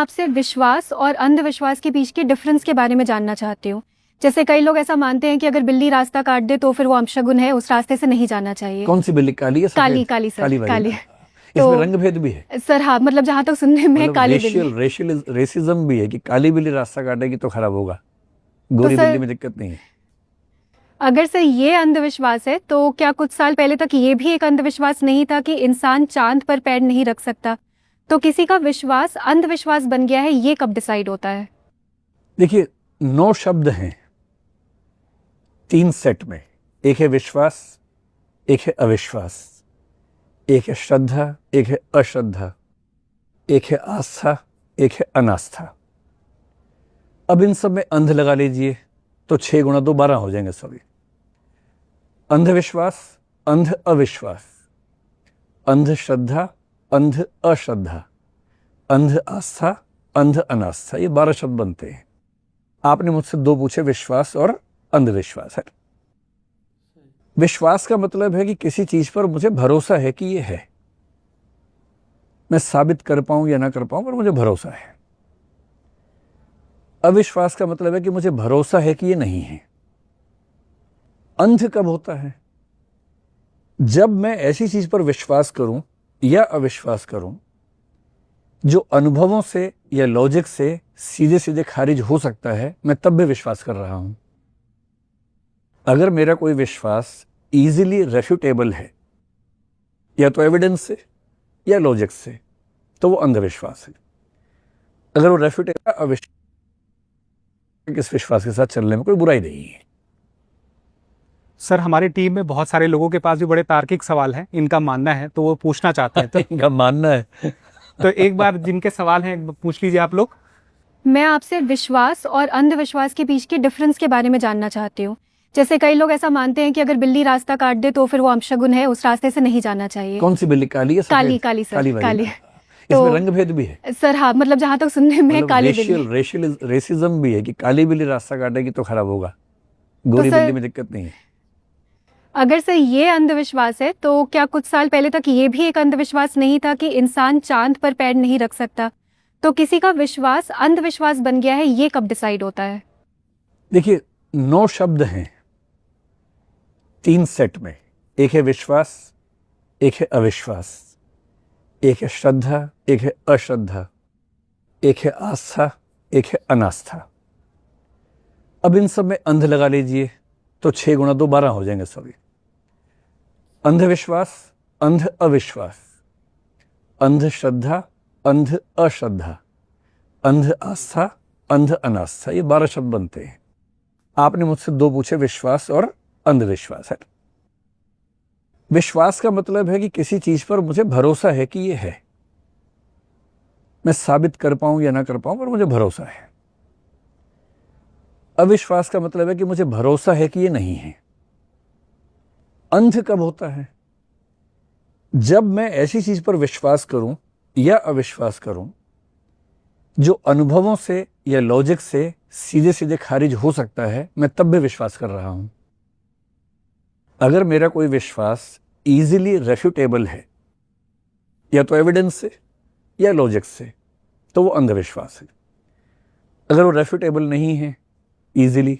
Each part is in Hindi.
आपसे विश्वास और अंधविश्वास के बीच के डिफरेंस के बारे में जानना चाहती हूँ। जैसे कई लोग ऐसा मानते हैं कि अगर बिल्ली रास्ता काट दे तो फिर वो अपशगुन है, उस रास्ते से नहीं जाना चाहिए। कौन सी बिल्ली, काली है? काली काली सर, काली वाली काली। इसमें रंग भेद भी है सर हाँ, मतलब जहाँ तक सुनने में मतलब काली बिल्ली। रेसिज्म भी है कि काली बिल्ली रास्ता काटेगी तो खराब होगा, गोरी बिल्ली में दिक्कत नहीं है। अगर सर ये अंधविश्वास है तो क्या कुछ साल पहले तक ये भी एक अंधविश्वास नहीं था कि इंसान चांद पर पैर नहीं रख सकता? तो किसी का विश्वास अंधविश्वास बन गया है, ये कब डिसाइड होता है? देखिए, 9 शब्द हैं 3 सेट में। एक है विश्वास, एक है अविश्वास, एक है श्रद्धा, एक है अश्रद्धा, एक है आस्था, एक है अनास्था। अब इन सब में अंध लगा लीजिए तो 6 गुणा 2 12 हो जाएंगे सभी। अंधविश्वास, अंध अविश्वास, अंधश्रद्धा, अंध अश्रद्धा, अंध आस्था, अंध अनास्था, ये 12 शब्द बनते हैं। आपने मुझसे 2 पूछे, विश्वास और अंधविश्वास है। विश्वास का मतलब है कि किसी चीज पर मुझे भरोसा है कि ये है, मैं साबित कर पाऊं या ना कर पाऊं पर मुझे भरोसा है। अविश्वास का मतलब है कि मुझे भरोसा है कि ये नहीं है। अंध कब होता है? जब मैं ऐसी चीज पर विश्वास करूं या अविश्वास करूं जो अनुभवों से या लॉजिक से सीधे सीधे खारिज हो सकता है, मैं तब भी विश्वास कर रहा हूं। अगर मेरा कोई विश्वास इजीली रेफ्यूटेबल है, या तो एविडेंस से या लॉजिक से, तो वो अंधविश्वास है। अगर वो रेफ्यूटेबल, अविश्वास, इस विश्वास के साथ चलने में कोई बुराई नहीं है। सर, हमारी टीम में बहुत सारे लोगों के पास भी बड़े तार्किक सवाल हैं, इनका मानना है तो वो पूछना चाहते हैं। तो इनका मानना है तो एक बार जिनके सवाल हैं पूछ लीजिए आप लोग। मैं आपसे विश्वास और अंधविश्वास के बीच के डिफरेंस के बारे में जानना चाहती हूँ। जैसे कई लोग ऐसा मानते हैं कि अगर बिल्ली रास्ता काट दे तो फिर वो अपशगुन है, उस रास्ते से नहीं जाना चाहिए। कौन सी बिल्ली, काली है? काली काली सर, काली। इसमें रंग भेद भी है सर हाँ, मतलब जहाँ तक सुनने में काली बिल्ली। रेसिज्म भी है कि काली बिल्ली रास्ता काटेगी तो खराब होगा, गोरी बिल्ली में दिक्कत नहीं है। अगर सर ये अंधविश्वास है तो क्या कुछ साल पहले तक ये भी एक अंधविश्वास नहीं था कि इंसान चांद पर पैर नहीं रख सकता? तो किसी का विश्वास अंधविश्वास बन गया है, ये कब डिसाइड होता है? देखिए, 9 शब्द हैं 3 सेट में। एक है विश्वास, एक है अविश्वास, एक है श्रद्धा, एक है अश्रद्धा, एक है आस्था, एक है अनास्था। अब इन सब में अंध लगा लीजिए तो 6 गुणा 2 12 हो जाएंगे सभी। अंधविश्वास, अंध अविश्वास, अंधश्रद्धा, अंध अश्रद्धा, अंध आस्था, अंध अनास्था, ये 12 शब्द बनते हैं। आपने मुझसे 2 पूछे, विश्वास और अंधविश्वास है। विश्वास का मतलब है कि किसी चीज पर मुझे भरोसा है कि ये है, मैं साबित कर पाऊं या ना कर पाऊं पर मुझे भरोसा है। अविश्वास का मतलब है कि मुझे भरोसा है कि ये नहीं है। अंध कब होता है? जब मैं ऐसी चीज पर विश्वास करूं या अविश्वास करूं जो अनुभवों से या लॉजिक से सीधे सीधे खारिज हो सकता है, मैं तब भी विश्वास कर रहा हूं। अगर मेरा कोई विश्वास इजीली रेफ्यूटेबल है, या तो एविडेंस से या लॉजिक से, तो वो अंधविश्वास है। अगर वो रेफ्यूटेबल नहीं है इजीली,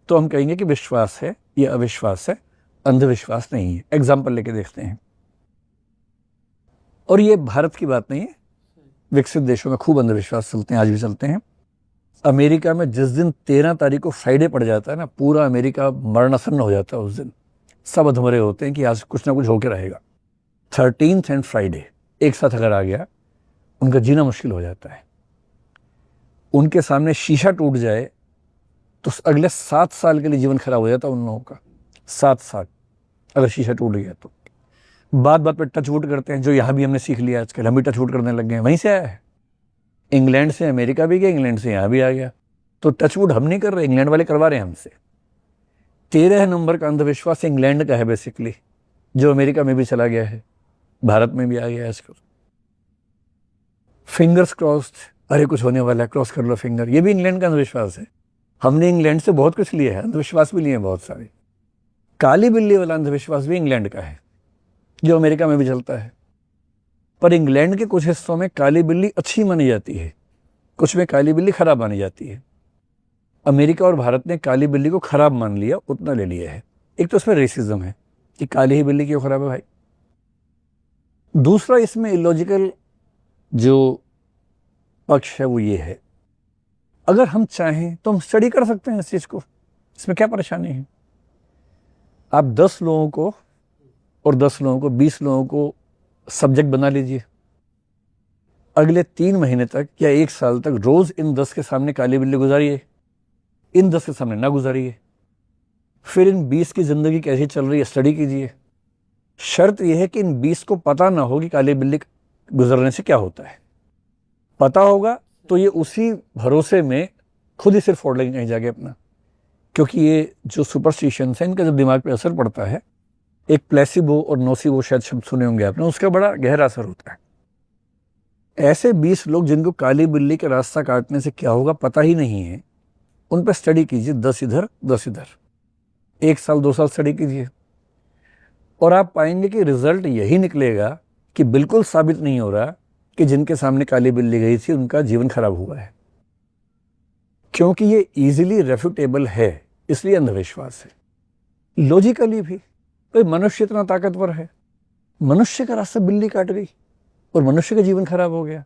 तो हम कहेंगे कि विश्वास है या अविश्वास है, अंधविश्वास नहीं है। एग्जाम्पल लेके देखते हैं। और ये भारत की बात नहीं है, विकसित देशों में खूब अंधविश्वास चलते हैं, आज भी चलते हैं। अमेरिका में जिस दिन 13 तारीख को फ्राइडे पड़ जाता है ना, पूरा अमेरिका मरणासन्न हो जाता है। उस दिन सब अधमरे होते हैं कि आज कुछ ना कुछ होके रहेगा। 13th एंड फ्राइडे एक साथ अगर आ गया, उनका जीना मुश्किल हो जाता है। उनके सामने शीशा टूट जाए तो अगले 7 साल के लिए जीवन खराब हो जाता है उन लोगों का। 7 साल अगर शीशा टूट गया तो। बात बात पे टच वुड करते हैं, जो यहाँ भी हमने सीख लिया आजकल, हम भी टच वुड करने लग गए हैं। वहीं से आया है, इंग्लैंड से अमेरिका भी गया, इंग्लैंड से यहाँ भी आ गया। तो टच वुड हम नहीं कर रहे, इंग्लैंड वाले करवा रहे हैं हमसे। 13 नंबर का अंधविश्वास इंग्लैंड का है बेसिकली, जो अमेरिका में भी चला गया है, भारत में भी आ गया है आजकल। फिंगर्स क्रॉस्ड, अरे कुछ होने वाला है, क्रॉस कर लो फिंगर, ये भी इंग्लैंड का अंधविश्वास है। हमने इंग्लैंड से बहुत कुछ लिया है, अंधविश्वास भी लिए हैं बहुत सारे। काली बिल्ली वाला अंधविश्वास भी इंग्लैंड का है, जो अमेरिका में भी चलता है। पर इंग्लैंड के कुछ हिस्सों में काली बिल्ली अच्छी मानी जाती है, कुछ में काली बिल्ली खराब मानी जाती है। अमेरिका और भारत ने काली बिल्ली को खराब मान लिया, उतना ले लिया है। एक तो इसमें रेसिज्म है कि काली ही बिल्ली क्यों खराब है भाई। दूसरा इसमें इलॉजिकल जो पक्ष है वो ये है, अगर हम चाहें तो हम स्टडी कर सकते हैं इस चीज़ को, इसमें क्या परेशानी है। आप 10 लोगों को और 10 लोगों को 20 लोगों को सब्जेक्ट बना लीजिए, अगले 3 महीने तक या 1 साल तक रोज इन 10 के सामने काली बिल्ली गुजारिए, इन 10 के सामने ना गुजारिए, फिर इन 20 की जिंदगी कैसी चल रही है स्टडी कीजिए। शर्त यह है कि इन 20 को पता ना हो कि काली बिल्ली गुजरने से क्या होता है। पता होगा तो ये उसी भरोसे में खुद ही सिर फोड़ लेंगे कहीं जाके अपना, क्योंकि ये जो सुपरस्टिशंस है इनका जब दिमाग पे असर पड़ता है, एक प्लेसिबो और नोसिबो शायद शब्द सुने होंगे आपने, उसका बड़ा गहरा असर होता है। ऐसे 20 लोग जिनको काली बिल्ली के रास्ता काटने से क्या होगा पता ही नहीं है, उन पर स्टडी कीजिए, 10 इधर 10 इधर, 1 साल 2 साल स्टडी कीजिए, और आप पाएंगे कि रिजल्ट यही निकलेगा कि बिल्कुल साबित नहीं हो रहा कि जिनके सामने काली बिल्ली गई थी उनका जीवन खराब हुआ है, क्योंकि ये इजीली रेफ्यूटेबल है, इसलिए अंधविश्वास है। लॉजिकली भी कोई मनुष्य इतना ताकतवर है, मनुष्य का रास्ता बिल्ली काट गई और मनुष्य का जीवन खराब हो गया।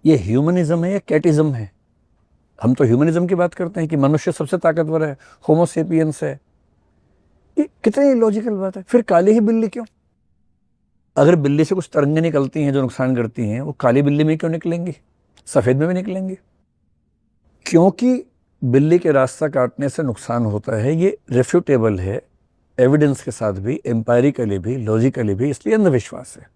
ये ह्यूमनिज्म है या कैटिज्म है? हम तो ह्यूमनिज्म की बात करते हैं कि मनुष्य सबसे ताकतवर है, होमो सेपियंस है। ये कितनी लॉजिकल बात है। फिर काली ही बिल्ली क्यों? अगर बिल्ली से कुछ तरंगें निकलती हैं जो नुकसान करती हैं, वो काली बिल्ली में क्यों निकलेंगी, सफेद में भी निकलेंगी? क्योंकि बिल्ली के रास्ता काटने से नुकसान होता है, ये रेफ्यूटेबल है, एविडेंस के साथ भी, एम्पायरिकली भी, लॉजिकली भी, इसलिए अंधविश्वास है।